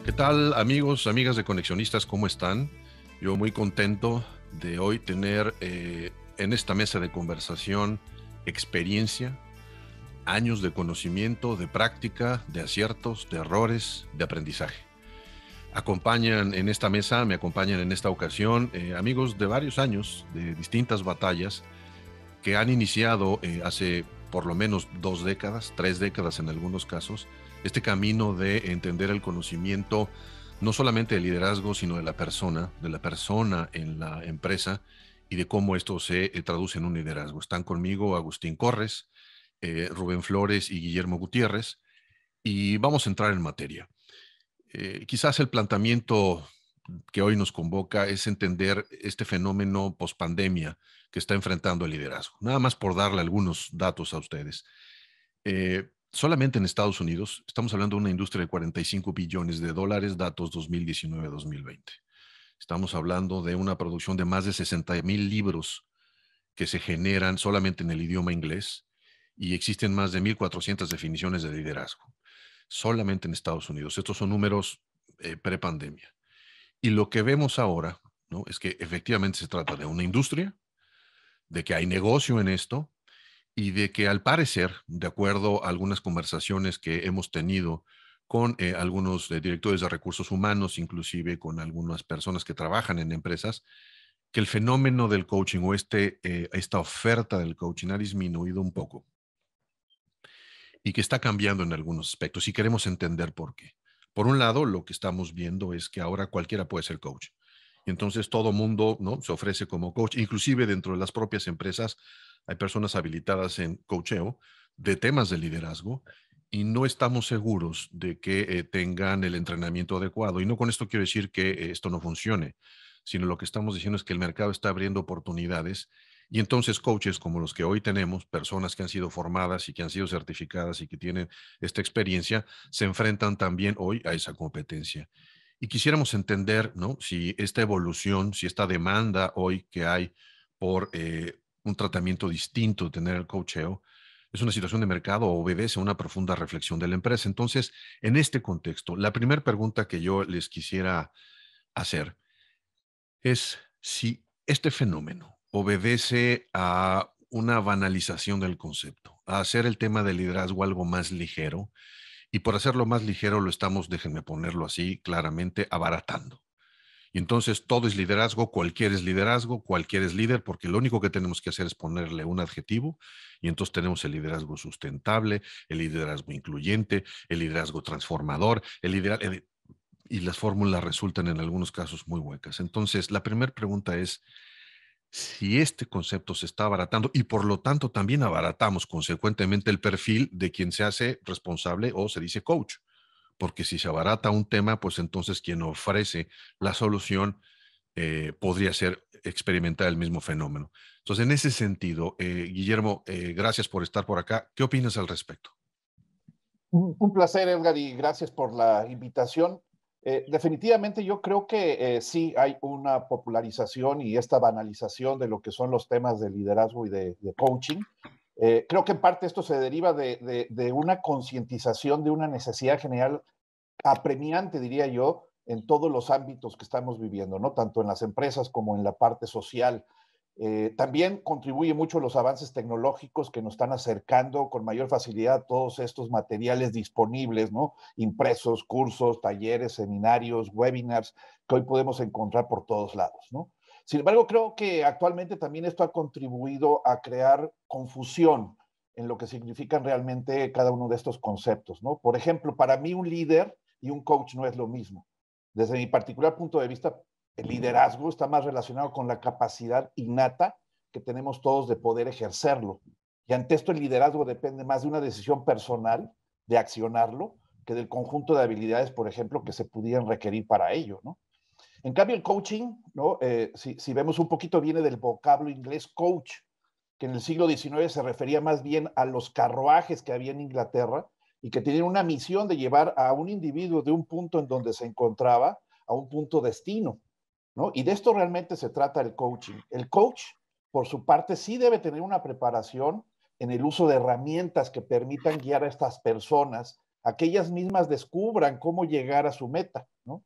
¿Qué tal, amigos, amigas de Conexionistas? ¿Cómo están? Yo muy contento de hoy tener en esta mesa de conversación experiencia, años de conocimiento, de práctica, de aciertos, de errores, de aprendizaje. Acompañan en esta mesa, me acompañan en esta ocasión amigos de varios años, de distintas batallas, que han iniciado hace por lo menos 2 décadas, 3 décadas en algunos casos, este camino de entender el conocimiento, no solamente del liderazgo, sino de la persona en la empresa y de cómo esto se traduce en un liderazgo. Están conmigo Agustín Corres, Rubén Flores y Guillermo Gutiérrez, y vamos a entrar en materia. Quizás el planteamiento que hoy nos convoca es entender este fenómeno pospandemia que está enfrentando el liderazgo. Nada más por darle algunos datos a ustedes. Solamente en Estados Unidos estamos hablando de una industria de 45 billones de dólares, datos 2019-2020. Estamos hablando de una producción de más de 60,000 libros que se generan solamente en el idioma inglés y existen más de 1,400 definiciones de liderazgo, solamente en Estados Unidos. Estos son números prepandemia. Y lo que vemos ahora, ¿no?, es que efectivamente se trata de una industria, de que hay negocio en esto y de que al parecer, de acuerdo a algunas conversaciones que hemos tenido con algunos directores de recursos humanos, inclusive con algunas personas que trabajan en empresas, que el fenómeno del coaching o esta oferta del coaching ha disminuido un poco y que está cambiando en algunos aspectos y queremos entender por qué. Por un lado, lo que estamos viendo es que ahora cualquiera puede ser coach. Y entonces todo mundo, ¿no?, se ofrece como coach. Inclusive dentro de las propias empresas hay personas habilitadas en coacheo de temas de liderazgo y no estamos seguros de que tengan el entrenamiento adecuado. Y no con esto quiero decir que esto no funcione, sino lo que estamos diciendo es que el mercado está abriendo oportunidades y entonces coaches como los que hoy tenemos, personas que han sido formadas y que han sido certificadas y que tienen esta experiencia, se enfrentan también hoy a esa competencia. Y quisiéramos entender, ¿no?, si esta evolución, si esta demanda hoy que hay por un tratamiento distinto de tener el coacheo, es una situación de mercado o obedece a una profunda reflexión de la empresa. Entonces, en este contexto, la primera pregunta que yo les quisiera hacer es si este fenómeno obedece a una banalización del concepto, a hacer el tema del liderazgo algo más ligero, y por hacerlo más ligero lo estamos, déjenme ponerlo así claramente, abaratando. Y entonces todo es liderazgo, cualquier es líder, porque lo único que tenemos que hacer es ponerle un adjetivo, y entonces tenemos el liderazgo sustentable, el liderazgo incluyente, el liderazgo transformador, y las fórmulas resultan en algunos casos muy huecas. Entonces, la primera pregunta es si este concepto se está abaratando y por lo tanto también abaratamos consecuentemente el perfil de quien se hace responsable o se dice coach. Porque si se abarata un tema, pues entonces quien ofrece la solución podría ser experimentar el mismo fenómeno. Entonces, en ese sentido, Guillermo, gracias por estar por acá. ¿Qué opinas al respecto? Un placer, Edgar, y gracias por la invitación. Definitivamente yo creo que sí hay una popularización y esta banalización de lo que son los temas de liderazgo y de coaching. Creo que en parte esto se deriva de una concientización de una necesidad general apremiante, diría yo, en todos los ámbitos que estamos viviendo, ¿no? Tanto en las empresas como en la parte social. También contribuye mucho los avances tecnológicos que nos están acercando con mayor facilidad a todos estos materiales disponibles, ¿no? Impresos, cursos, talleres, seminarios, webinars, que hoy podemos encontrar por todos lados, ¿no? Sin embargo, creo que actualmente también esto ha contribuido a crear confusión en lo que significan realmente cada uno de estos conceptos, ¿no? Por ejemplo, para mí un líder y un coach no es lo mismo. Desde mi particular punto de vista, el liderazgo está más relacionado con la capacidad innata que tenemos todos de poder ejercerlo. Y ante esto el liderazgo depende más de una decisión personal, de accionarlo, que del conjunto de habilidades, por ejemplo, que se pudieran requerir para ello, ¿no? En cambio, el coaching, ¿no? Si vemos un poquito, viene del vocablo inglés coach, que en el siglo XIX se refería más bien a los carruajes que había en Inglaterra y que tenían una misión de llevar a un individuo de un punto en donde se encontraba a un punto destino, ¿no? Y de esto realmente se trata el coaching. El coach, por su parte, sí debe tener una preparación en el uso de herramientas que permitan guiar a estas personas a que ellas mismas descubran cómo llegar a su meta, ¿no?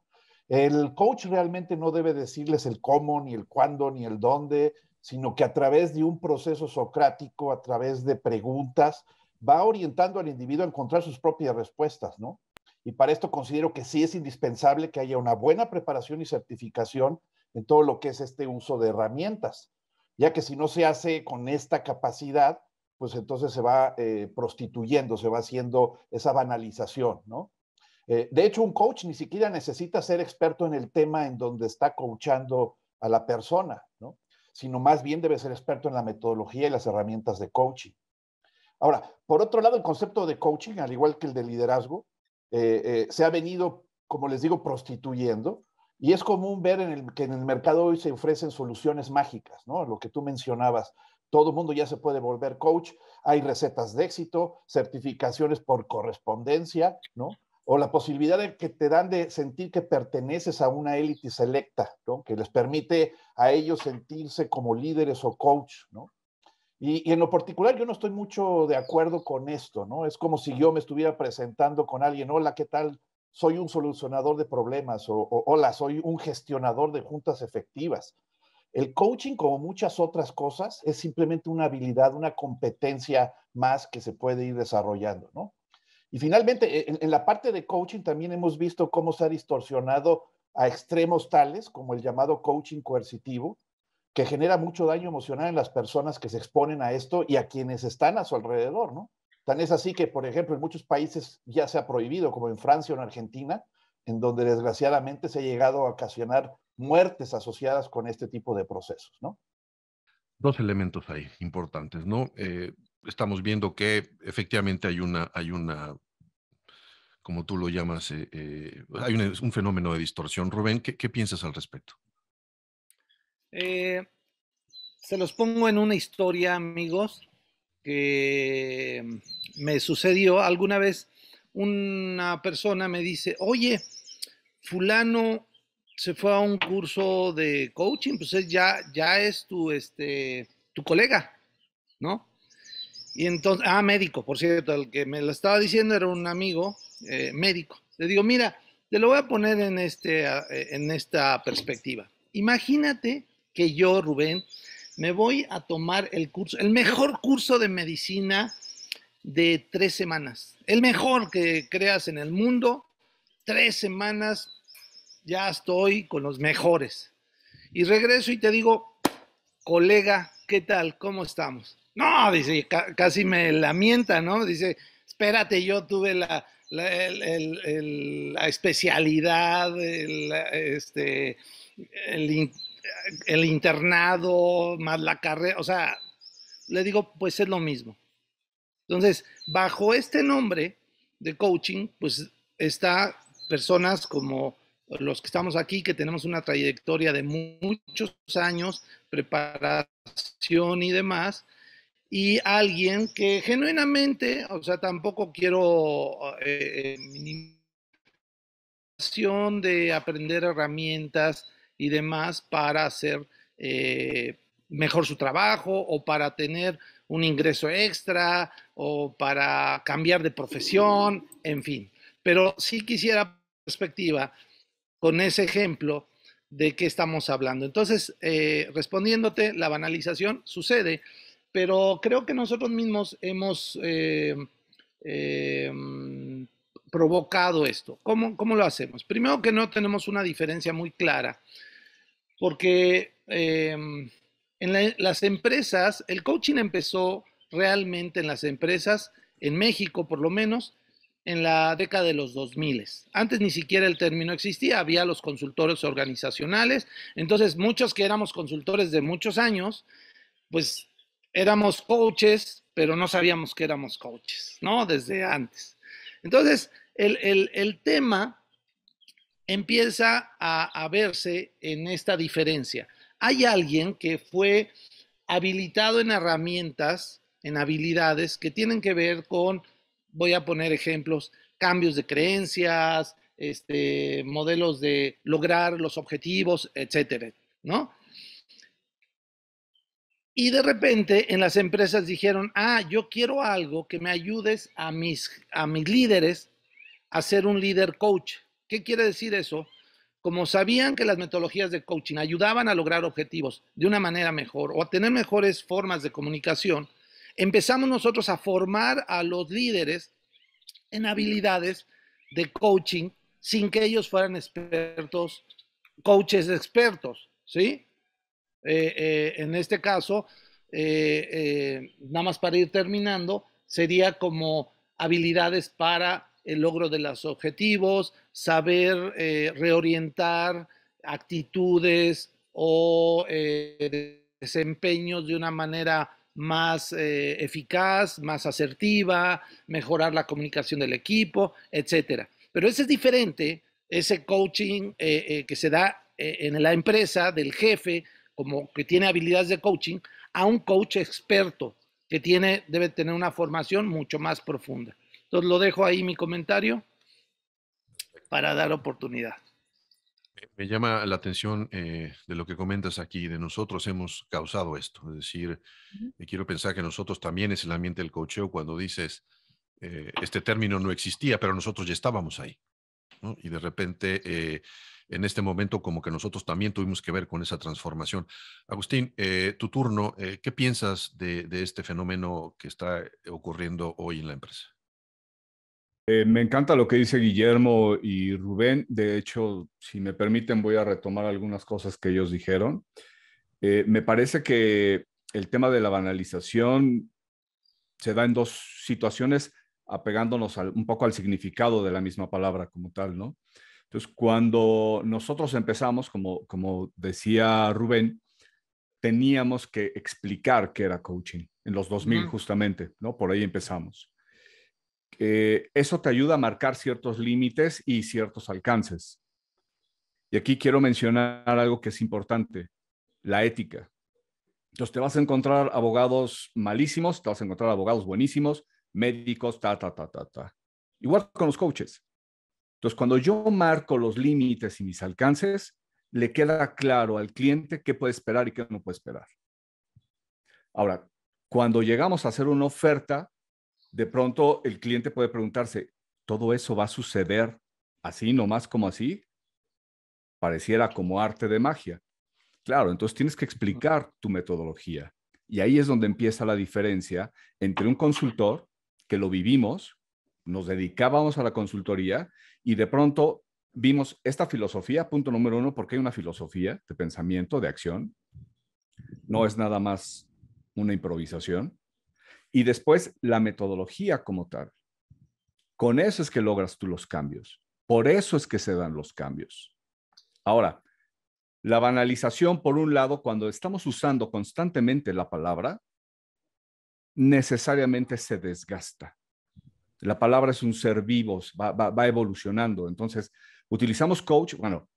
El coach realmente no debe decirles el cómo, ni el cuándo, ni el dónde, sino que a través de un proceso socrático, a través de preguntas, va orientando al individuo a encontrar sus propias respuestas, ¿no? Y para esto considero que sí es indispensable que haya una buena preparación y certificación en todo lo que es este uso de herramientas, ya que si no se hace con esta capacidad, pues entonces se va prostituyendo, se va haciendo esa banalización, ¿no? De hecho, un coach ni siquiera necesita ser experto en el tema en donde está coachando a la persona, ¿no? Sino más bien debe ser experto en la metodología y las herramientas de coaching. Ahora, por otro lado, el concepto de coaching, al igual que el de liderazgo, se ha venido, como les digo, prostituyendo, y es común ver que en el mercado hoy se ofrecen soluciones mágicas, ¿no? Lo que tú mencionabas, todo el mundo ya se puede volver coach, hay recetas de éxito, certificaciones por correspondencia, ¿no? O la posibilidad de que te dan de sentir que perteneces a una élite selecta, ¿no? Que les permite a ellos sentirse como líderes o coach, ¿no? Y en lo particular yo no estoy mucho de acuerdo con esto, ¿no? Es como si yo me estuviera presentando con alguien, hola, ¿qué tal? Soy un solucionador de problemas o hola, soy un gestionador de juntas efectivas. El coaching, como muchas otras cosas, es simplemente una habilidad, una competencia más que se puede ir desarrollando, ¿no? Y finalmente, en la parte de coaching también hemos visto cómo se ha distorsionado a extremos tales como el llamado coaching coercitivo, que genera mucho daño emocional en las personas que se exponen a esto y a quienes están a su alrededor, ¿no? Tan es así que, por ejemplo, en muchos países ya se ha prohibido, como en Francia o en Argentina, en donde desgraciadamente se ha llegado a ocasionar muertes asociadas con este tipo de procesos, ¿no? Dos elementos ahí importantes, ¿no? Estamos viendo que efectivamente hay una, como tú lo llamas, hay un fenómeno de distorsión. Rubén, ¿qué piensas al respecto? Eh, Se los pongo en una historia, amigos, que me sucedió alguna vez. Una persona me dice, oye, fulano se fue a un curso de coaching, pues ya es tu colega, ¿no? Y entonces, médico, por cierto, el que me lo estaba diciendo era un amigo médico. Le digo, mira, te lo voy a poner en esta perspectiva. Imagínate que yo, Rubén, me voy a tomar el curso, el mejor curso de medicina de 3 semanas. El mejor que creas en el mundo, 3 semanas, ya estoy con los mejores. Y regreso y te digo, colega, ¿qué tal? ¿Cómo estamos? No, dice, casi me lamenta, ¿no? Dice, espérate, yo tuve la especialidad, el, el internado, más la carrera, o sea, le digo, pues es lo mismo. Entonces, bajo este nombre de coaching, pues está personas como los que estamos aquí, que tenemos una trayectoria de muchos años, preparación y demás, y alguien que genuinamente, o sea, tampoco quiero minimización de aprender herramientas y demás para hacer mejor su trabajo o para tener un ingreso extra o para cambiar de profesión, en fin. Pero sí quisiera perspectiva con ese ejemplo de qué estamos hablando. Entonces, respondiéndote, la banalización sucede, pero creo que nosotros mismos hemos eh, provocado esto. ¿Cómo lo hacemos? Primero que no tenemos una diferencia muy clara, porque las empresas, el coaching empezó realmente en las empresas, en México por lo menos, en la década de los 2000. Antes ni siquiera el término existía, había los consultores organizacionales, entonces muchos que éramos consultores de muchos años, pues éramos coaches, pero no sabíamos que éramos coaches, ¿no? Desde antes. Entonces, el tema empieza a verse en esta diferencia. Hay alguien que fue habilitado en herramientas, en habilidades que tienen que ver con, voy a poner ejemplos, cambios de creencias, modelos de lograr los objetivos, etcétera, ¿no? Y de repente en las empresas dijeron, yo quiero algo que me ayudes a mis líderes a ser un líder coach. ¿Qué quiere decir eso? Como sabían que las metodologías de coaching ayudaban a lograr objetivos de una manera mejor o a tener mejores formas de comunicación, empezamos nosotros a formar a los líderes en habilidades de coaching sin que ellos fueran expertos, coaches expertos, ¿sí? En este caso, nada más para ir terminando, sería como habilidades para el logro de los objetivos, saber reorientar actitudes o desempeños de una manera más eficaz, más asertiva, mejorar la comunicación del equipo, etcétera. Pero ese es diferente, ese coaching que se da en la empresa del jefe, como que tiene habilidades de coaching, a un coach experto que debe tener una formación mucho más profunda. Entonces lo dejo ahí mi comentario para dar oportunidad. Me llama la atención de lo que comentas aquí, de nosotros hemos causado esto, es decir, quiero pensar que nosotros también es el ambiente del coacheo cuando dices, este término no existía, pero nosotros ya estábamos ahí, ¿no? Y de repente, en este momento, como que nosotros también tuvimos que ver con esa transformación. Agustín, tu turno, ¿qué piensas de este fenómeno que está ocurriendo hoy en la empresa? Me encanta lo que dice Guillermo y Rubén. De hecho, si me permiten, voy a retomar algunas cosas que ellos dijeron. Me parece que el tema de la banalización se da en dos situaciones, apegándonos un poco al significado de la misma palabra como tal, ¿no? Entonces, cuando nosotros empezamos, como decía Rubén, teníamos que explicar qué era coaching en los 2000 justamente, ¿no? Por ahí empezamos. Eso te ayuda a marcar ciertos límites y ciertos alcances. Y aquí quiero mencionar algo que es importante, la ética. Entonces te vas a encontrar abogados malísimos, te vas a encontrar abogados buenísimos, médicos, Igual con los coaches. Entonces cuando yo marco los límites y mis alcances, le queda claro al cliente qué puede esperar y qué no puede esperar. Ahora, cuando llegamos a hacer una oferta, de pronto el cliente puede preguntarse, ¿todo eso va a suceder así, nomás como así? Pareciera como arte de magia. Claro, entonces tienes que explicar tu metodología. Y ahí es donde empieza la diferencia entre un consultor, que lo vivimos, nos dedicábamos a la consultoría y de pronto vimos esta filosofía, punto número uno, porque hay una filosofía de pensamiento, de acción. No es nada más una improvisación. Y después la metodología como tal. Con eso es que logras tú los cambios. Por eso es que se dan los cambios. Ahora, la banalización, por un lado, cuando estamos usando constantemente la palabra, necesariamente se desgasta. La palabra es un ser vivo, va evolucionando. Entonces, utilizamos coach. Bueno,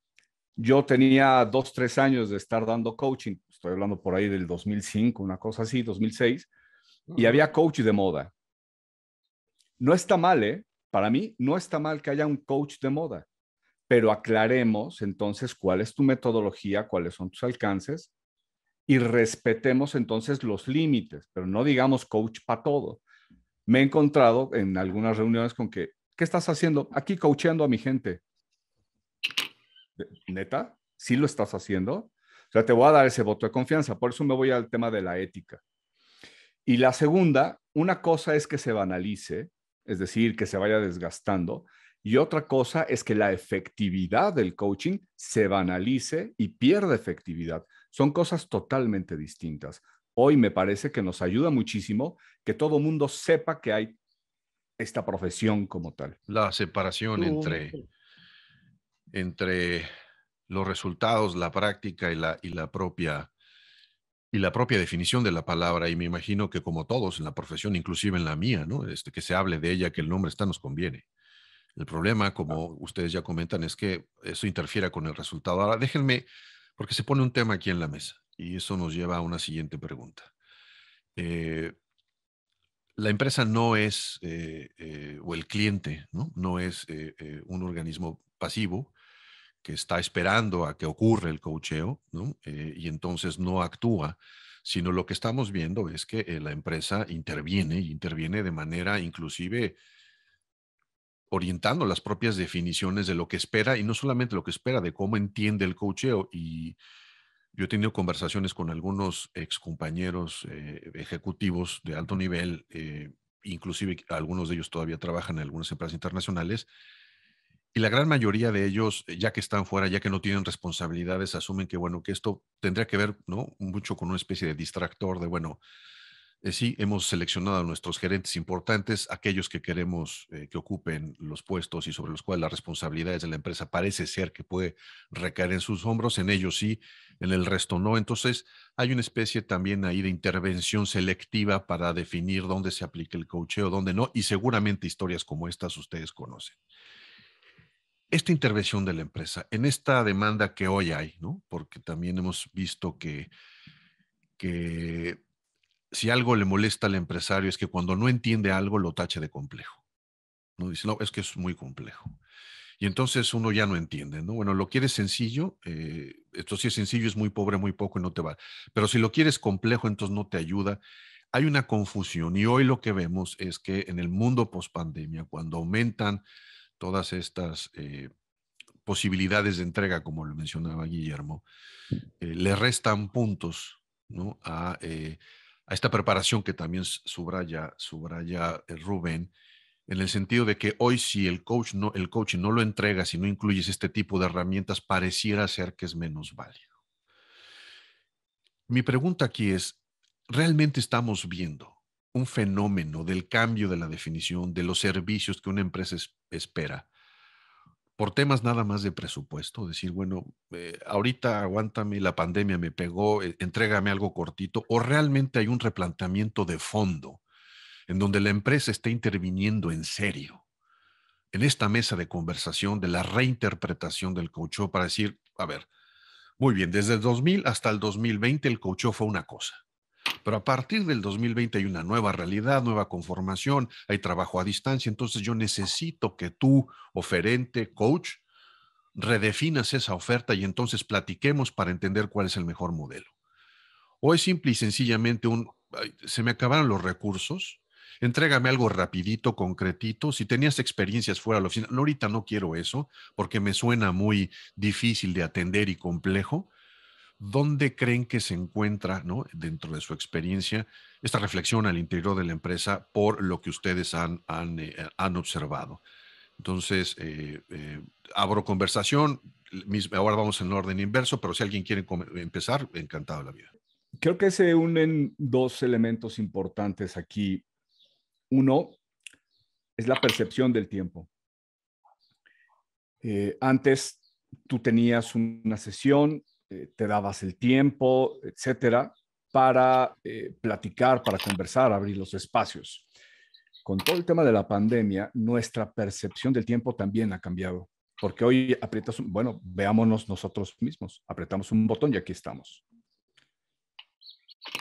yo tenía 2, 3 años de estar dando coaching. Estoy hablando por ahí del 2005, una cosa así, 2006. Y había coach de moda. No está mal, ¿eh? Para mí, no está mal que haya un coach de moda, pero aclaremos entonces cuál es tu metodología, cuáles son tus alcances y respetemos entonces los límites, pero no digamos coach para todo. Me he encontrado en algunas reuniones con que, ¿qué estás haciendo? Aquí coacheando a mi gente. ¿Neta? ¿Sí lo estás haciendo? O sea, te voy a dar ese voto de confianza, por eso me voy al tema de la ética. Y la segunda, una cosa es que se banalice, es decir, que se vaya desgastando, y otra cosa es que la efectividad del coaching se banalice y pierda efectividad. Son cosas totalmente distintas. Hoy me parece que nos ayuda muchísimo que todo mundo sepa que hay esta profesión como tal. La separación entre los resultados, la práctica y la propia definición de la palabra, y me imagino que como todos en la profesión, inclusive en la mía, ¿no? Que se hable de ella, que el nombre está, nos conviene. El problema, como ustedes ya comentan, es que eso interfiere con el resultado. Ahora, déjenme, porque se pone un tema aquí en la mesa, y eso nos lleva a una siguiente pregunta. La empresa no es, o el cliente, ¿no? No es un organismo pasivo que está esperando a que ocurra el coacheo, ¿no? Y entonces no actúa, sino lo que estamos viendo es que la empresa interviene y interviene de manera inclusive orientando las propias definiciones de lo que espera, y no solamente lo que espera, de cómo entiende el coacheo. Y yo he tenido conversaciones con algunos excompañeros ejecutivos de alto nivel, inclusive algunos de ellos todavía trabajan en algunas empresas internacionales, y la gran mayoría de ellos, ya que están fuera, ya que no tienen responsabilidades, asumen que, bueno, que esto tendría que ver, ¿no?, mucho con una especie de distractor de, bueno, sí, hemos seleccionado a nuestros gerentes importantes, aquellos que queremos que ocupen los puestos y sobre los cuales las responsabilidades de la empresa parece ser que puede recaer en sus hombros, en ellos sí, en el resto no. Entonces, hay una especie también ahí de intervención selectiva para definir dónde se aplica el coacheo, dónde no, y seguramente historias como estas ustedes conocen. Esta intervención de la empresa en esta demanda que hoy hay, ¿no? Porque también hemos visto que si algo le molesta al empresario es que cuando no entiende algo lo tache de complejo, ¿no? Dice, no, es que es muy complejo. Y entonces uno ya no entiende, ¿no? Bueno, lo quieres sencillo, esto sí es sencillo, es muy pobre, muy poco y no te va. Pero si lo quieres complejo, entonces no te ayuda. Hay una confusión, y hoy lo que vemos es que en el mundo post-pandemia, cuando aumentan todas estas posibilidades de entrega, como lo mencionaba Guillermo, le restan puntos, ¿no?, a esta preparación que también subraya Rubén, en el sentido de que hoy si el coaching no lo entrega, si no incluyes este tipo de herramientas, pareciera ser que es menos válido. Mi pregunta aquí es, ¿realmente estamos viendo un fenómeno del cambio de la definición de los servicios que una empresa espera por temas nada más de presupuesto? Decir, bueno, ahorita aguántame, la pandemia me pegó, entrégame algo cortito, o realmente hay un replanteamiento de fondo en donde la empresa está interviniendo en serio en esta mesa de conversación de la reinterpretación del coaching para decir, a ver, muy bien, desde el 2000 hasta el 2020 el coaching fue una cosa. Pero a partir del 2020 hay una nueva realidad, nueva conformación, hay trabajo a distancia, entonces yo necesito que tú, oferente, coach, redefinas esa oferta y entonces platiquemos para entender cuál es el mejor modelo. O es simple y sencillamente se me acabaron los recursos, entrégame algo rapidito, concretito. Si tenías experiencias fuera de la oficina, no, ahorita no quiero eso porque me suena muy difícil de atender y complejo. ¿Dónde creen que se encuentra, ¿no?, dentro de su experiencia, esta reflexión al interior de la empresa por lo que ustedes han observado? Entonces, abro conversación, ahora vamos en orden inverso, pero si alguien quiere empezar, encantado de la vida. Creo que se unen dos elementos importantes aquí. Uno es la percepción del tiempo. Antes tú tenías una sesión, te dabas el tiempo, etcétera, para platicar, para conversar, abrir los espacios. Con todo el tema de la pandemia, nuestra percepción del tiempo también ha cambiado, porque hoy aprietas, bueno, veámonos nosotros mismos, apretamos un botón y aquí estamos.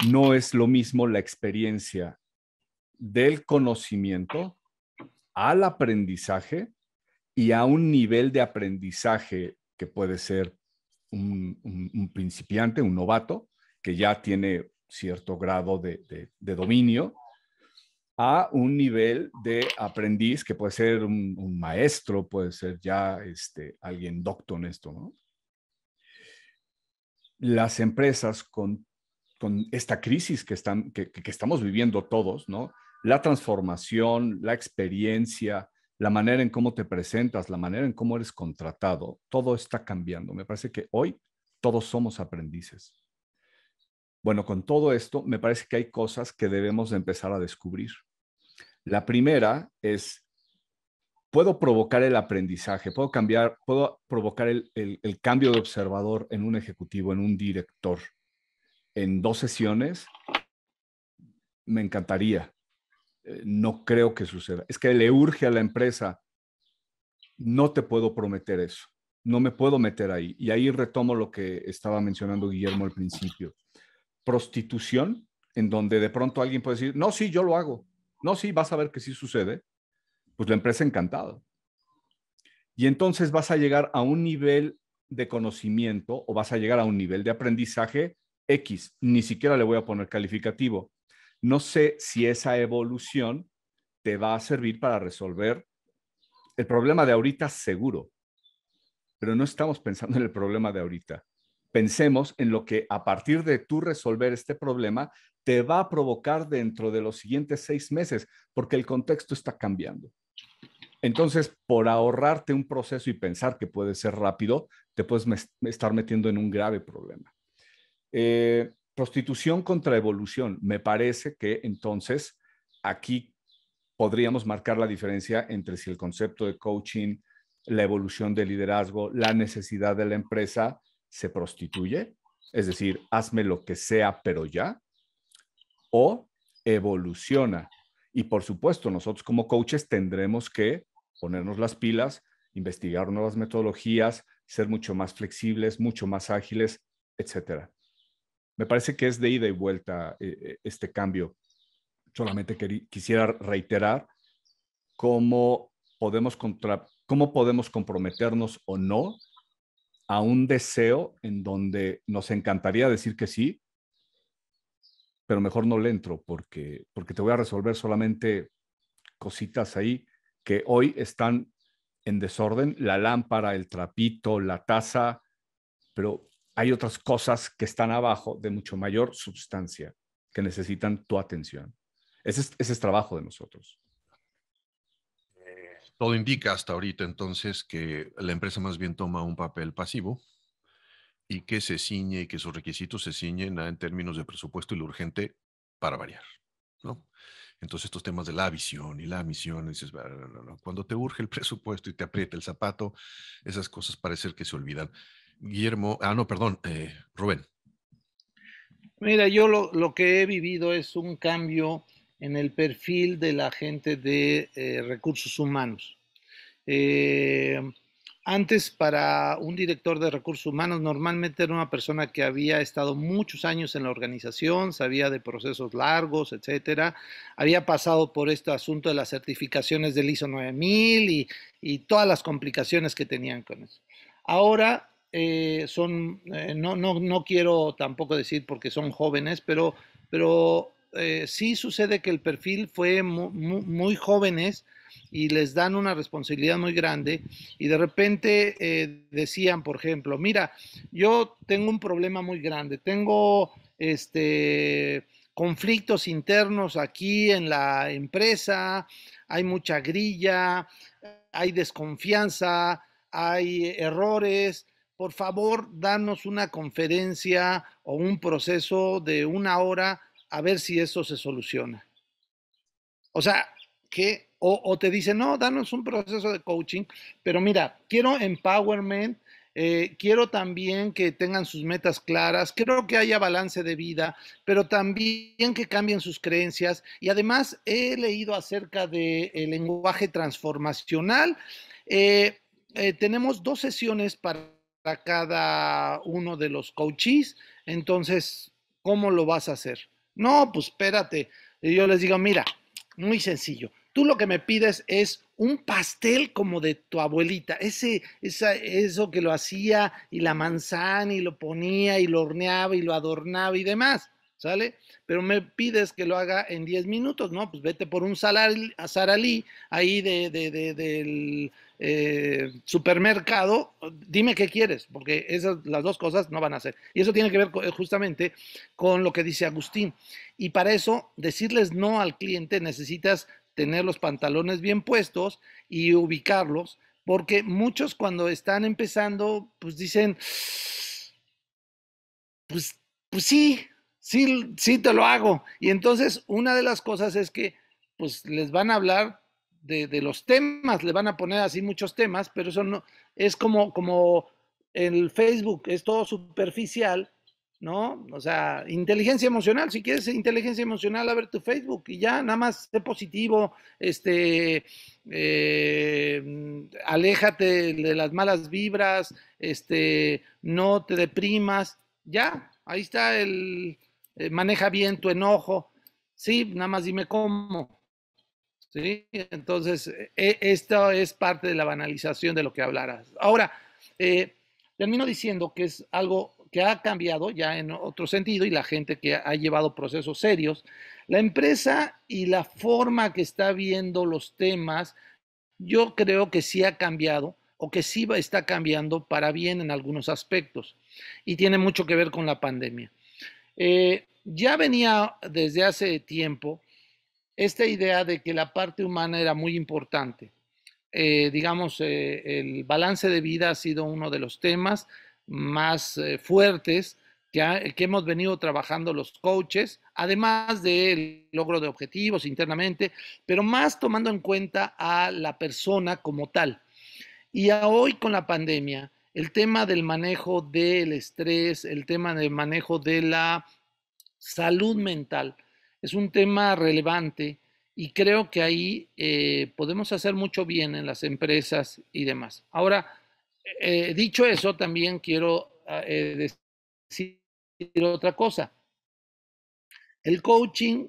No es lo mismo la experiencia del conocimiento al aprendizaje y a un nivel de aprendizaje que puede ser un principiante, un novato, que ya tiene cierto grado de dominio, a un nivel de aprendiz que puede ser un maestro, puede ser ya alguien docto en esto, ¿no? Las empresas con esta crisis que estamos viviendo todos, ¿no? La transformación, la experiencia, la manera en cómo te presentas, la manera en cómo eres contratado, todo está cambiando. Me parece que hoy todos somos aprendices. Bueno, con todo esto, me parece que hay cosas que debemos de empezar a descubrir. La primera es, puedo provocar el aprendizaje, puedo provocar el cambio de observador en un ejecutivo, en un director, en 2 sesiones. Me encantaría. No creo que suceda. Es que le urge a la empresa. No te puedo prometer eso. No me puedo meter ahí. Y ahí retomo lo que estaba mencionando Guillermo al principio. Prostitución, en donde de pronto alguien puede decir, no, sí, yo lo hago. No, sí, vas a ver que sí sucede. Pues la empresa encantada. Y entonces vas a llegar a un nivel de conocimiento o vas a llegar a un nivel de aprendizaje X. Ni siquiera le voy a poner calificativo. No sé si esa evolución te va a servir para resolver el problema de ahorita seguro, pero no estamos pensando en el problema de ahorita. Pensemos en lo que a partir de tú resolver este problema te va a provocar dentro de los siguientes 6 meses, porque el contexto está cambiando. Entonces, por ahorrarte un proceso y pensar que puede ser rápido, te puedes estar metiendo en un grave problema. Prostitución contra evolución. Me parece que entonces aquí podríamos marcar la diferencia entre si el concepto de coaching, la evolución del liderazgo, la necesidad de la empresa se prostituye, es decir, hazme lo que sea, pero ya, o evoluciona. Y por supuesto, nosotros como coaches tendremos que ponernos las pilas, investigar nuevas metodologías, ser mucho más flexibles, mucho más ágiles, etcétera. Me parece que es de ida y vuelta este cambio. Solamente quisiera reiterar cómo podemos comprometernos o no a un deseo en donde nos encantaría decir que sí, pero mejor no le entro porque te voy a resolver solamente cositas ahí que hoy están en desorden, la lámpara, el trapito, la taza, pero hay otras cosas que están abajo de mucho mayor sustancia que necesitan tu atención. Ese es trabajo de nosotros. Todo indica hasta ahorita entonces que la empresa más bien toma un papel pasivo y que se ciñe y que sus requisitos se ciñen en términos de presupuesto y lo urgente para variar, ¿no? Entonces estos temas de la visión y la misión, dices, no. Cuando te urge el presupuesto y te aprieta el zapato, esas cosas parece que se olvidan. Guillermo, no, perdón, Rubén. Mira, yo lo que he vivido es un cambio en el perfil de la gente de recursos humanos. Antes, para un director de recursos humanos, normalmente era una persona que había estado muchos años en la organización, sabía de procesos largos, etcétera. Había pasado por este asunto de las certificaciones del ISO 9000 y todas las complicaciones que tenían con eso. Ahora no quiero tampoco decir porque son jóvenes, pero sí sucede que el perfil fue muy jóvenes y les dan una responsabilidad muy grande y de repente decían, por ejemplo, mira, yo tengo un problema muy grande, tengo conflictos internos aquí en la empresa, hay mucha grilla, hay desconfianza, hay errores. Por favor, danos una conferencia o un proceso de 1 hora a ver si eso se soluciona. O sea, que o te dicen, no, danos un proceso de coaching, pero mira, quiero empowerment, quiero también que tengan sus metas claras, quiero que haya balance de vida, pero también que cambien sus creencias. Y además he leído acerca del lenguaje transformacional. Tenemos 2 sesiones para cada uno de los coaches, entonces, ¿cómo lo vas a hacer? No, pues espérate. Y yo les digo, mira, muy sencillo. Tú lo que me pides es un pastel como de tu abuelita, eso que lo hacía y la manzana y lo ponía y lo horneaba y lo adornaba y demás, ¿sale? Pero me pides que lo haga en 10 minutos, ¿no? Pues vete por un saralí ahí del supermercado, dime qué quieres, porque las 2 cosas no van a hacer. Y eso tiene que ver justamente con lo que dice Agustín. Y para eso, decirles no al cliente, necesitas tener los pantalones bien puestos y ubicarlos, porque muchos cuando están empezando, pues dicen, pues sí te lo hago. Y entonces una de las cosas es que pues les van a hablar de los temas, le van a poner así muchos temas, pero eso no, es como el Facebook, es todo superficial, ¿no? O sea, inteligencia emocional, si quieres inteligencia emocional, a ver tu Facebook y ya, nada más sé positivo, aléjate de las malas vibras, no te deprimas, ya, ahí está maneja bien tu enojo, sí, nada más dime cómo. ¿Sí? Entonces, esto es parte de la banalización de lo que hablarás. Ahora, termino diciendo que es algo que ha cambiado ya en otro sentido y la gente que ha llevado procesos serios, la empresa y la forma que está viendo los temas yo creo que sí ha cambiado o que sí está cambiando para bien en algunos aspectos y tiene mucho que ver con la pandemia. Ya venía desde hace tiempo esta idea de que la parte humana era muy importante. Digamos, el balance de vida ha sido uno de los temas más fuertes que hemos venido trabajando los coaches, además del logro de objetivos internamente, pero más tomando en cuenta a la persona como tal. Y hoy con la pandemia, el tema del manejo del estrés, el tema del manejo de la salud mental, es un tema relevante y creo que ahí podemos hacer mucho bien en las empresas y demás. Ahora, dicho eso, también quiero decir otra cosa. El coaching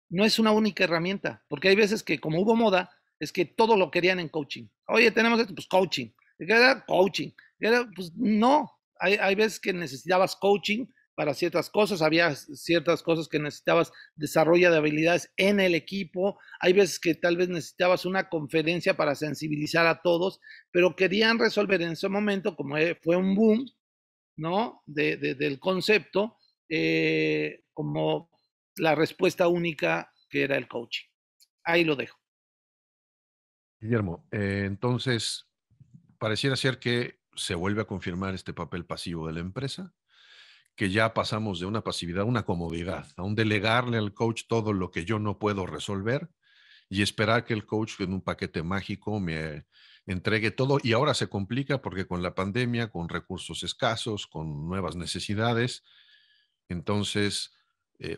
no es una única herramienta, porque hay veces que como hubo moda, es que todo lo querían en coaching. Oye, tenemos esto, pues coaching. Era coaching. Pues no, hay veces que necesitabas coaching para ciertas cosas, había ciertas cosas que necesitabas desarrollo de habilidades en el equipo, hay veces que tal vez necesitabas una conferencia para sensibilizar a todos, pero querían resolver en ese momento, como fue un boom, ¿no? Del concepto, como la respuesta única que era el coaching. Ahí lo dejo. Guillermo, entonces, pareciera ser que se vuelve a confirmar este papel pasivo de la empresa, que ya pasamos de una pasividad a una comodidad, a un delegarle al coach todo lo que yo no puedo resolver y esperar que el coach en un paquete mágico me entregue todo. Y ahora se complica porque con la pandemia, con recursos escasos, con nuevas necesidades, entonces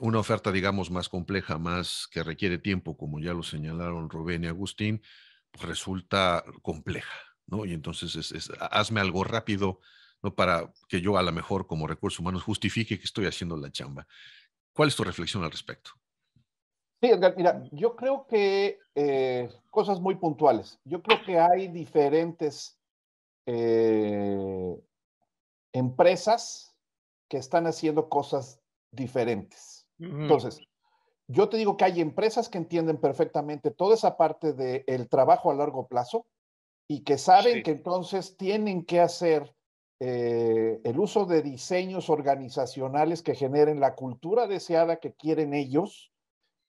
una oferta, digamos, más compleja, más que requiere tiempo, como ya lo señalaron Rubén y Agustín, pues resulta compleja, ¿no? Y entonces hazme algo rápido, ¿no? Para que yo a lo mejor como recursos humanos justifique que estoy haciendo la chamba. ¿Cuál es tu reflexión al respecto? Sí, Edgar, mira, yo creo que cosas muy puntuales. Yo creo que hay diferentes eh, empresas que están haciendo cosas diferentes. Entonces, yo te digo que hay empresas que entienden perfectamente toda esa parte del trabajo a largo plazo y que saben Sí. que entonces tienen que hacer el uso de diseños organizacionales que generen la cultura deseada que quieren ellos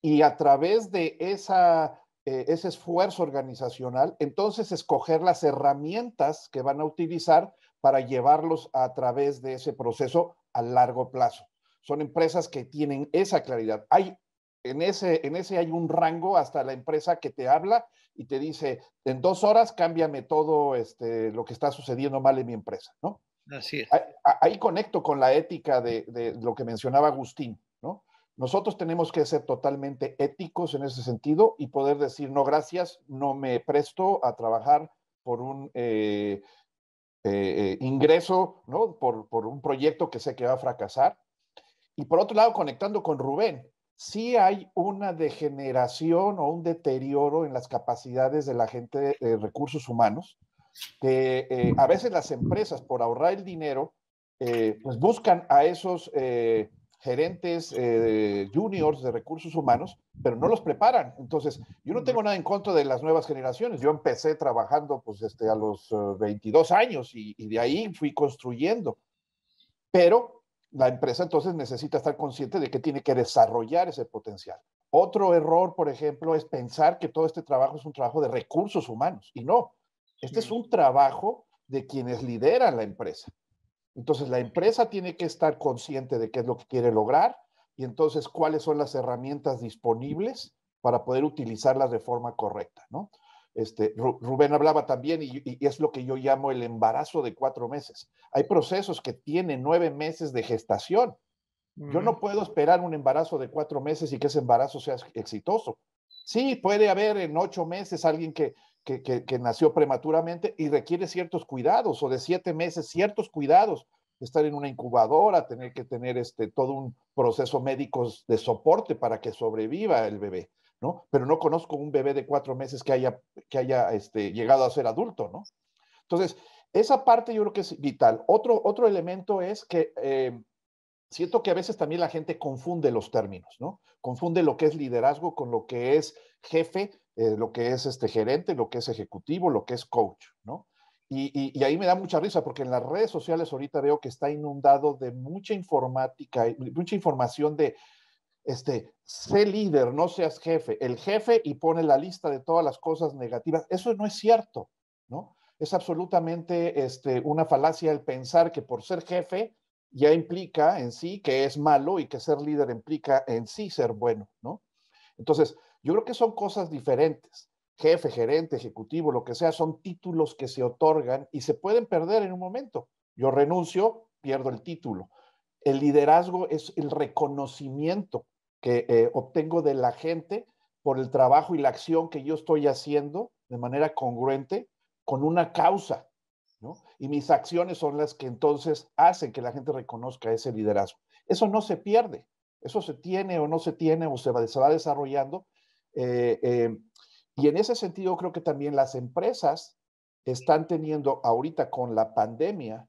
y a través de ese esfuerzo organizacional, entonces escoger las herramientas que van a utilizar para llevarlos a través de ese proceso a largo plazo. Son empresas que tienen esa claridad. En ese hay un rango hasta la empresa que te habla y te dice, en 2 horas cámbiame todo lo que está sucediendo mal en mi empresa, ¿no? Así es. Ahí conecto con la ética de lo que mencionaba Agustín, ¿no? Nosotros tenemos que ser totalmente éticos en ese sentido y poder decir, no, gracias, no me presto a trabajar por un ingreso, ¿no? Por un proyecto que sé que va a fracasar. Y por otro lado, conectando con Rubén, sí hay una degeneración o un deterioro en las capacidades de la gente de recursos humanos, que a veces las empresas, por ahorrar el dinero, pues buscan a esos gerentes juniors de recursos humanos, pero no los preparan. Entonces, yo no tengo nada en contra de las nuevas generaciones. Yo empecé trabajando pues, a los 22 años y de ahí fui construyendo. Pero la empresa entonces necesita estar consciente de que tiene que desarrollar ese potencial. Otro error, por ejemplo, es pensar que todo este trabajo es un trabajo de recursos humanos. Y no, este es un trabajo de quienes lideran la empresa. Entonces, la empresa tiene que estar consciente de qué es lo que quiere lograr y entonces cuáles son las herramientas disponibles para poder utilizarlas de forma correcta, ¿no? Rubén hablaba también, y es lo que yo llamo el embarazo de 4 meses. Hay procesos que tienen 9 meses de gestación. Yo no puedo esperar un embarazo de 4 meses y que ese embarazo sea exitoso. Sí, puede haber en 8 meses alguien que nació prematuramente y requiere ciertos cuidados, o de 7 meses ciertos cuidados, estar en una incubadora, tener que tener todo un proceso médico de soporte para que sobreviva el bebé, ¿no? Pero no conozco un bebé de 4 meses que haya llegado a ser adulto, ¿no? Entonces, esa parte yo creo que es vital. Otro elemento es que siento que a veces también la gente confunde los términos, ¿no? Confunde lo que es liderazgo con lo que es jefe lo que es gerente, lo que es ejecutivo, lo que es coach, ¿no? Y ahí me da mucha risa porque en las redes sociales ahorita veo que está inundado de mucha informática, mucha información de, sé líder, no seas jefe. El jefe y pone la lista de todas las cosas negativas. Eso no es cierto, ¿no? Es absolutamente una falacia el pensar que por ser jefe ya implica en sí que es malo y que ser líder implica en sí ser bueno, ¿no? Entonces, yo creo que son cosas diferentes. Jefe, gerente, ejecutivo, lo que sea, son títulos que se otorgan y se pueden perder en un momento. Yo renuncio, pierdo el título. El liderazgo es el reconocimiento que obtengo de la gente por el trabajo y la acción que yo estoy haciendo de manera congruente con una causa, ¿no? Y mis acciones son las que entonces hacen que la gente reconozca ese liderazgo. Eso no se pierde, eso se tiene o no se tiene o se va desarrollando. Eh, eh, y en ese sentido creo que también las empresas están teniendo ahorita con la pandemia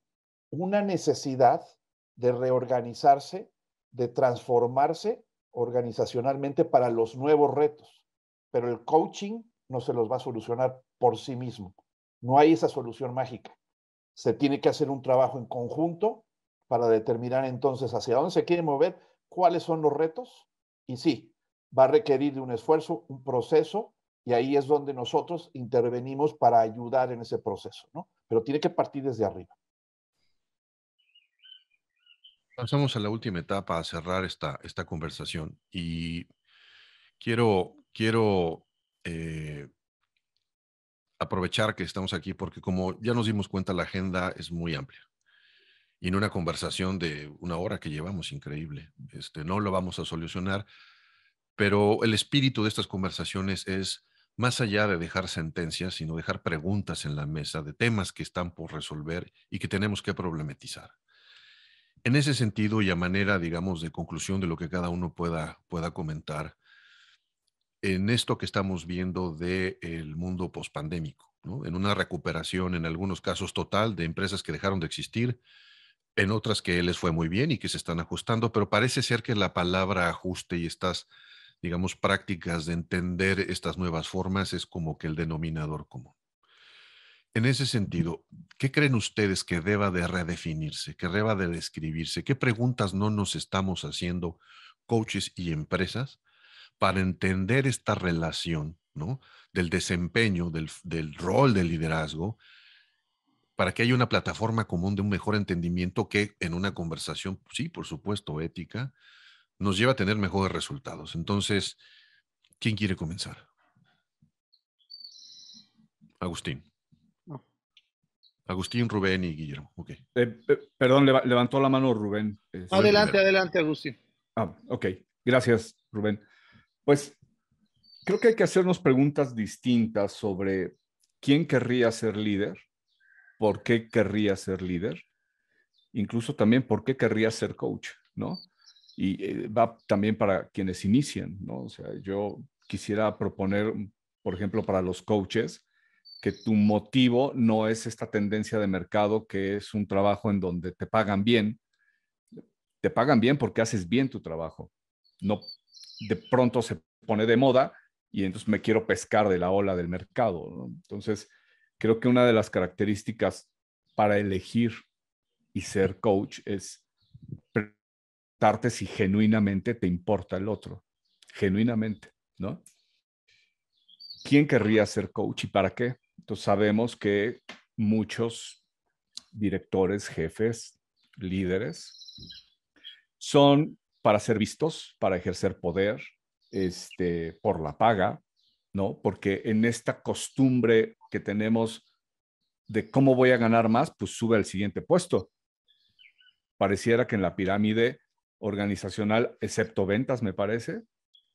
una necesidad de reorganizarse, de transformarse organizacionalmente para los nuevos retos. Pero el coaching no se los va a solucionar por sí mismo. No hay esa solución mágica. Se tiene que hacer un trabajo en conjunto para determinar entonces hacia dónde se quiere mover, cuáles son los retos y sí, va a requerir de un esfuerzo, un proceso y ahí es donde nosotros intervenimos para ayudar en ese proceso, ¿no? Pero tiene que partir desde arriba. Pasamos a la última etapa a cerrar esta conversación y quiero aprovechar que estamos aquí porque como ya nos dimos cuenta, la agenda es muy amplia. Y en una conversación de una hora que llevamos, increíble, no lo vamos a solucionar, pero el espíritu de estas conversaciones es más allá de dejar sentencias, sino dejar preguntas en la mesa de temas que están por resolver y que tenemos que problematizar. En ese sentido y a manera, digamos, de conclusión de lo que cada uno pueda comentar, en esto que estamos viendo del mundo pospandémico, ¿no? En una recuperación, en algunos casos total, de empresas que dejaron de existir, en otras que les fue muy bien y que se están ajustando, pero parece ser que la palabra ajuste y estas, digamos, prácticas de entender estas nuevas formas es como que el denominador común. En ese sentido, ¿qué creen ustedes que deba de redefinirse, que deba de describirse? ¿Qué preguntas no nos estamos haciendo coaches y empresas para entender esta relación, ¿no? Del desempeño, del rol del liderazgo, para que haya una plataforma común de un mejor entendimiento que en una conversación, sí, por supuesto, ética, nos lleva a tener mejores resultados? Entonces, ¿quién quiere comenzar? Agustín. No. Agustín, Rubén y Guillermo. Ok. Perdón, levantó la mano Rubén. Adelante, adelante, Agustín. Ok. Gracias, Rubén. Pues creo que hay que hacernos preguntas distintas sobre quién querría ser líder, por qué querría ser líder, incluso también por qué querría ser coach, ¿no? Y va también para quienes inician, ¿no? O sea, yo quisiera proponer, por ejemplo, para los coaches, que tu motivo no es esta tendencia de mercado que es un trabajo en donde te pagan bien porque haces bien tu trabajo. No de pronto se pone de moda y entonces me quiero pescar de la ola del mercado, ¿no? Entonces, creo que una de las características para elegir y ser coach es preguntarte si genuinamente te importa el otro. Genuinamente, ¿no? ¿Quién querría ser coach y para qué? Entonces sabemos que muchos directores, jefes, líderes son para ser vistos, para ejercer poder, por la paga, ¿no? Porque en esta costumbre que tenemos de cómo voy a ganar más, pues sube al siguiente puesto. Pareciera que en la pirámide organizacional, excepto ventas, me parece,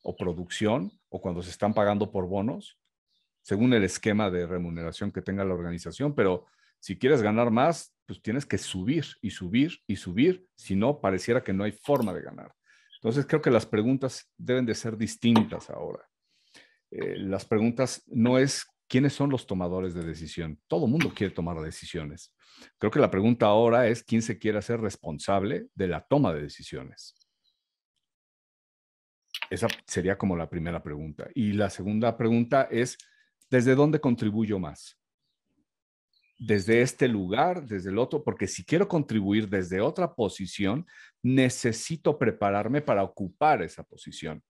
o producción, o cuando se están pagando por bonos, según el esquema de remuneración que tenga la organización, pero si quieres ganar más, pues tienes que subir y subir y subir, si no, pareciera que no hay forma de ganar. Entonces creo que las preguntas deben de ser distintas ahora. Las preguntas no es quiénes son los tomadores de decisión. Todo el mundo quiere tomar decisiones. Creo que la pregunta ahora es quién se quiere hacer responsable de la toma de decisiones. Esa sería como la primera pregunta. Y la segunda pregunta es, ¿desde dónde contribuyo más? ¿Desde este lugar, desde el otro? Porque si quiero contribuir desde otra posición, necesito prepararme para ocupar esa posición,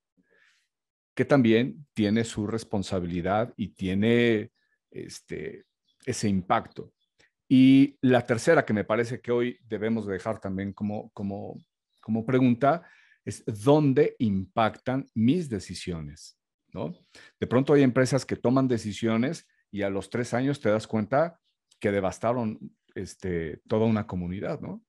que también tiene su responsabilidad y tiene ese impacto. Y la tercera, que me parece que hoy debemos dejar también como pregunta, es ¿dónde impactan mis decisiones? ¿No? De pronto hay empresas que toman decisiones y a los 3 años te das cuenta que devastaron toda una comunidad, ¿no?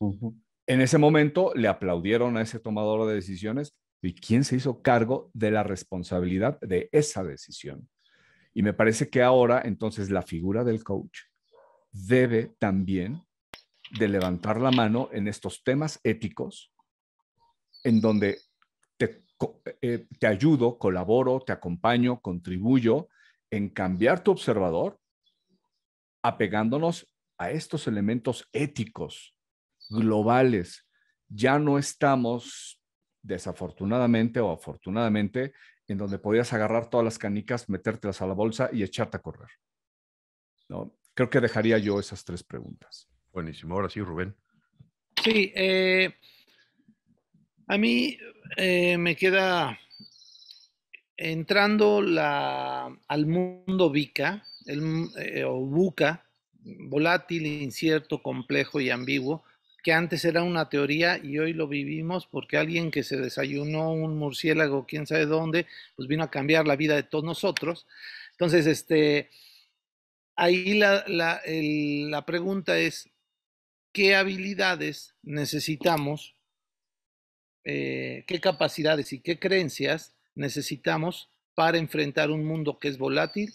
Ujú. En ese momento le aplaudieron a ese tomador de decisiones y quién se hizo cargo de la responsabilidad de esa decisión. Y me parece que ahora entonces la figura del coach debe también de levantar la mano en estos temas éticos, en donde te ayudo, colaboro, te acompaño, contribuyo en cambiar tu observador, apegándonos a estos elementos éticos globales. Ya no estamos, desafortunadamente o afortunadamente, en donde podías agarrar todas las canicas, metértelas a la bolsa y echarte a correr, ¿no? Creo que dejaría yo esas 3 preguntas. Buenísimo. Ahora sí, Rubén. Sí, a mí me queda entrando al mundo VICA, o VUCA, volátil, incierto, complejo y ambiguo, que antes era una teoría y hoy lo vivimos porque alguien que se desayunó un murciélago, quién sabe dónde, pues vino a cambiar la vida de todos nosotros. Entonces, ahí la pregunta es, ¿qué habilidades necesitamos, qué capacidades y qué creencias necesitamos para enfrentar un mundo que es volátil,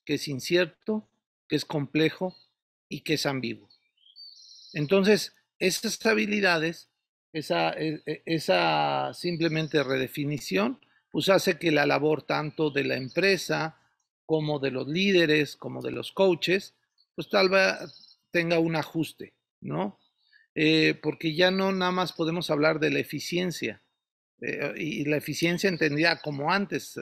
que es incierto, que es complejo y que es ambiguo? Entonces, esas habilidades, esa simplemente redefinición, pues hace que la labor tanto de la empresa como de los líderes, como de los coaches, pues tal vez tenga un ajuste, ¿no? Porque ya no nada más podemos hablar de la eficiencia, y la eficiencia entendida como antes,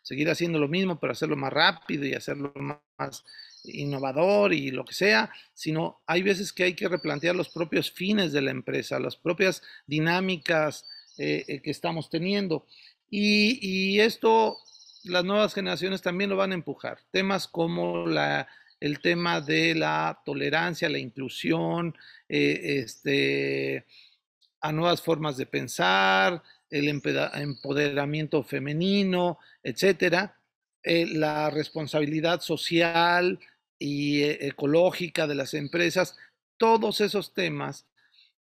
seguir haciendo lo mismo, pero hacerlo más rápido y hacerlo más innovador y lo que sea, sino hay veces que hay que replantear los propios fines de la empresa, las propias dinámicas que estamos teniendo. Y esto, las nuevas generaciones también lo van a empujar. Temas como el tema de la tolerancia, la inclusión, a nuevas formas de pensar, el empoderamiento femenino, etcétera, la responsabilidad social y ecológica de las empresas, todos esos temas,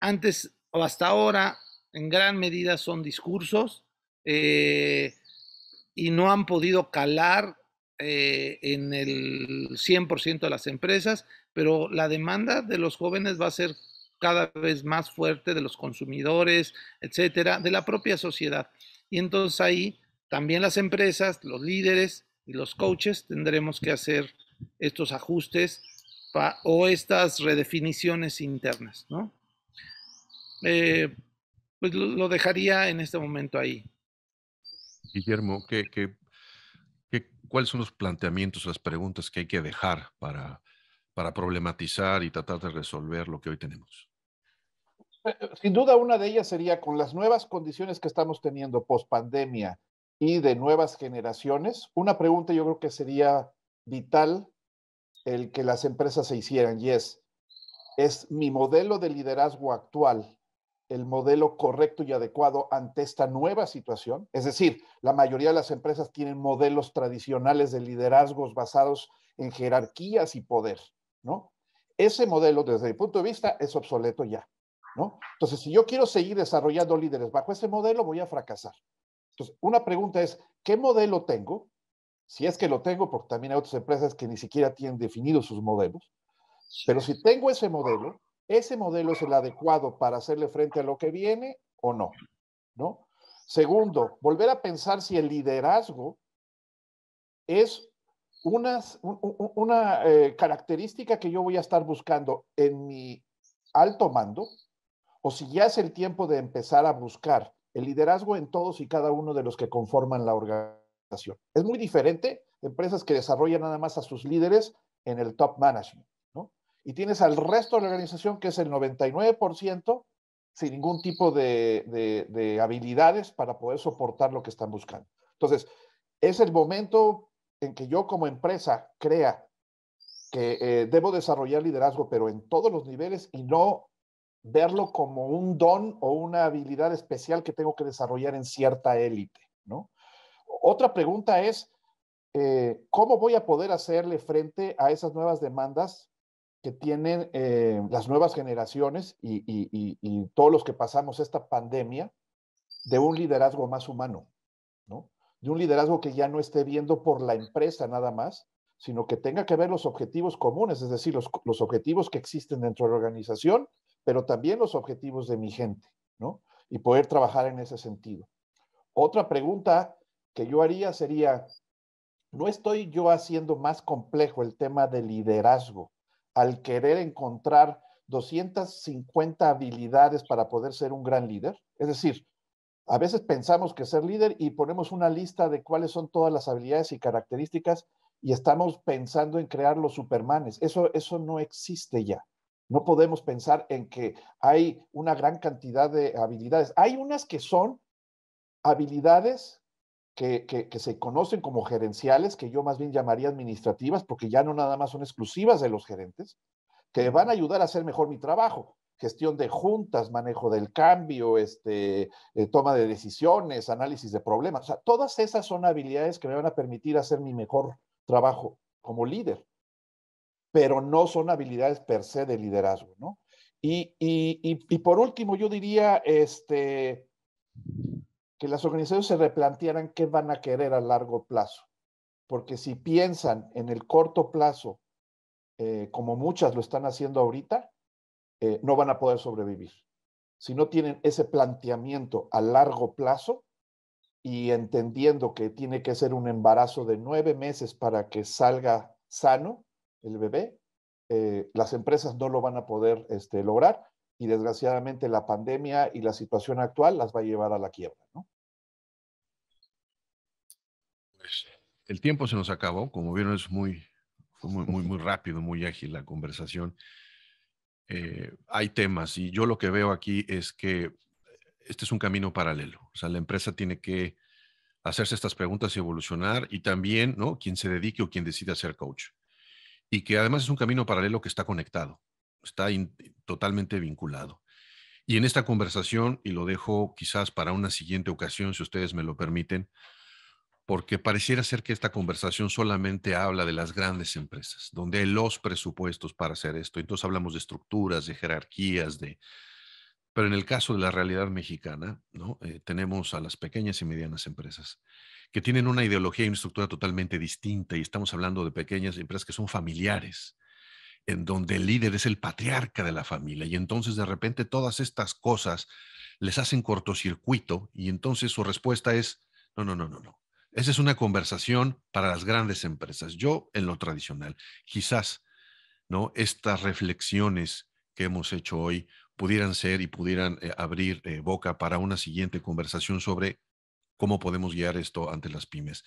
antes o hasta ahora, en gran medida son discursos y no han podido calar en el 100% de las empresas, pero la demanda de los jóvenes va a ser cada vez más fuerte, de los consumidores, etcétera, de la propia sociedad. Y entonces ahí también las empresas, los líderes y los coaches tendremos que hacer estos ajustes o estas redefiniciones internas, ¿no? Pues lo dejaría en este momento ahí. Guillermo, ¿cuáles son los planteamientos, las preguntas que hay que dejar para problematizar y tratar de resolver lo que hoy tenemos? Sin duda, una de ellas sería con las nuevas condiciones que estamos teniendo post pandemia y de nuevas generaciones. Una pregunta yo creo que sería vital el que las empresas se hicieran y ¿es mi modelo de liderazgo actual el modelo correcto y adecuado ante esta nueva situación? Es decir, la mayoría de las empresas tienen modelos tradicionales de liderazgos basados en jerarquías y poder, ¿no? Ese modelo, desde mi punto de vista, es obsoleto ya, ¿no? Entonces, si yo quiero seguir desarrollando líderes bajo ese modelo, voy a fracasar. Entonces, una pregunta es, ¿qué modelo tengo? Si es que lo tengo, porque también hay otras empresas que ni siquiera tienen definidos sus modelos. Pero si tengo ese modelo es el adecuado para hacerle frente a lo que viene o no, ¿no? Segundo, volver a pensar si el liderazgo es una característica que yo voy a estar buscando en mi alto mando, o si ya es el tiempo de empezar a buscar el liderazgo en todos y cada uno de los que conforman la organización. Es muy diferente empresas que desarrollan nada más a sus líderes en el top management, ¿no? Y tienes al resto de la organización, que es el 99%, sin ningún tipo de habilidades para poder soportar lo que están buscando. Entonces, es el momento en que yo como empresa crea que debo desarrollar liderazgo, pero en todos los niveles, y no verlo como un don o una habilidad especial que tengo que desarrollar en cierta élite, ¿no? Otra pregunta es, ¿cómo voy a poder hacerle frente a esas nuevas demandas que tienen las nuevas generaciones y todos los que pasamos esta pandemia de un liderazgo más humano, ¿no? De un liderazgo que ya no esté viendo por la empresa nada más, sino que tenga que ver los objetivos comunes, es decir, los objetivos que existen dentro de la organización, pero también los objetivos de mi gente, ¿no? Y poder trabajar en ese sentido. Otra pregunta que yo haría sería, ¿no estoy yo haciendo más complejo el tema de liderazgo al querer encontrar 250 habilidades para poder ser un gran líder? Es decir, a veces pensamos que ser líder y ponemos una lista de cuáles son todas las habilidades y características y estamos pensando en crear los supermanes. Eso no existe ya. No podemos pensar en que hay una gran cantidad de habilidades. Hay unas que son habilidades que se conocen como gerenciales, que yo más bien llamaría administrativas, porque ya no nada más son exclusivas de los gerentes, que van a ayudar a hacer mejor mi trabajo. Gestión de juntas, manejo del cambio, toma de decisiones, análisis de problemas. O sea, todas esas son habilidades que me van a permitir hacer mi mejor trabajo como líder, pero no son habilidades per se de liderazgo, ¿no? Y por último, yo diría que las organizaciones se replantearan qué van a querer a largo plazo, porque si piensan en el corto plazo, como muchas lo están haciendo ahorita, no van a poder sobrevivir. Si no tienen ese planteamiento a largo plazo y entendiendo que tiene que ser un embarazo de 9 meses para que salga sano el bebé, las empresas no lo van a poder lograr, y desgraciadamente la pandemia y la situación actual las va a llevar a la quiebra, ¿no? Pues, el tiempo se nos acabó, como vieron, fue muy rápido, muy ágil la conversación. Hay temas y yo lo que veo aquí es que este es un camino paralelo. O sea, la empresa tiene que hacerse estas preguntas y evolucionar, y también, ¿no?, quien se dedique o quien decida ser coach. Y que además es un camino paralelo que está conectado, está totalmente vinculado. Y en esta conversación, y lo dejo quizás para una siguiente ocasión, si ustedes me lo permiten, porque pareciera ser que esta conversación solamente habla de las grandes empresas, donde hay los presupuestos para hacer esto. Entonces hablamos de estructuras, de jerarquías, pero en el caso de la realidad mexicana, ¿no? Tenemos a las pequeñas y medianas empresas que tienen una ideología y una estructura totalmente distinta, y estamos hablando de pequeñas empresas que son familiares, en donde el líder es el patriarca de la familia, y entonces de repente todas estas cosas les hacen cortocircuito, y entonces su respuesta es, no, no, no, no, no. Esa es una conversación para las grandes empresas. Yo, en lo tradicional, quizás, ¿no?, estas reflexiones que hemos hecho hoy pudieran ser y pudieran abrir boca para una siguiente conversación sobre cómo podemos guiar esto ante las pymes.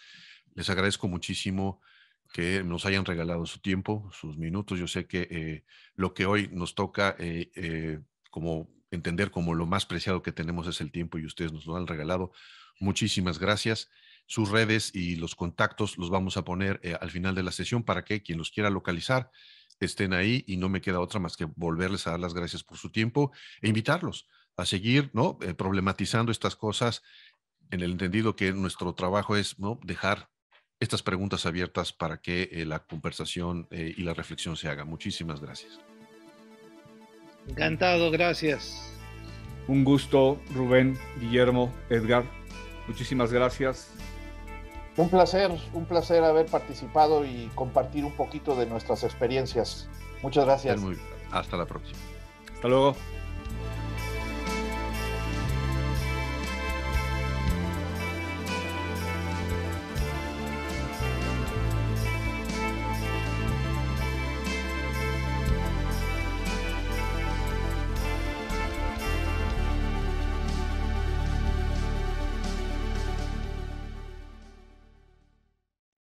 Les agradezco muchísimo que nos hayan regalado su tiempo, sus minutos. Yo sé que lo que hoy nos toca como entender como lo más preciado que tenemos es el tiempo, y ustedes nos lo han regalado. Muchísimas gracias. Sus redes y los contactos los vamos a poner al final de la sesión para que quien los quiera localizar estén ahí, y no me queda otra más que volverles a dar las gracias por su tiempo e invitarlos a seguir, ¿no?, problematizando estas cosas, en el entendido que nuestro trabajo es, ¿no?, dejar estas preguntas abiertas para que la conversación y la reflexión se haga. Muchísimas gracias. Encantado, gracias. Un gusto, Rubén, Guillermo, Edgar. Muchísimas gracias. Un placer haber participado y compartir un poquito de nuestras experiencias. Muchas gracias. Hasta la próxima. Hasta luego.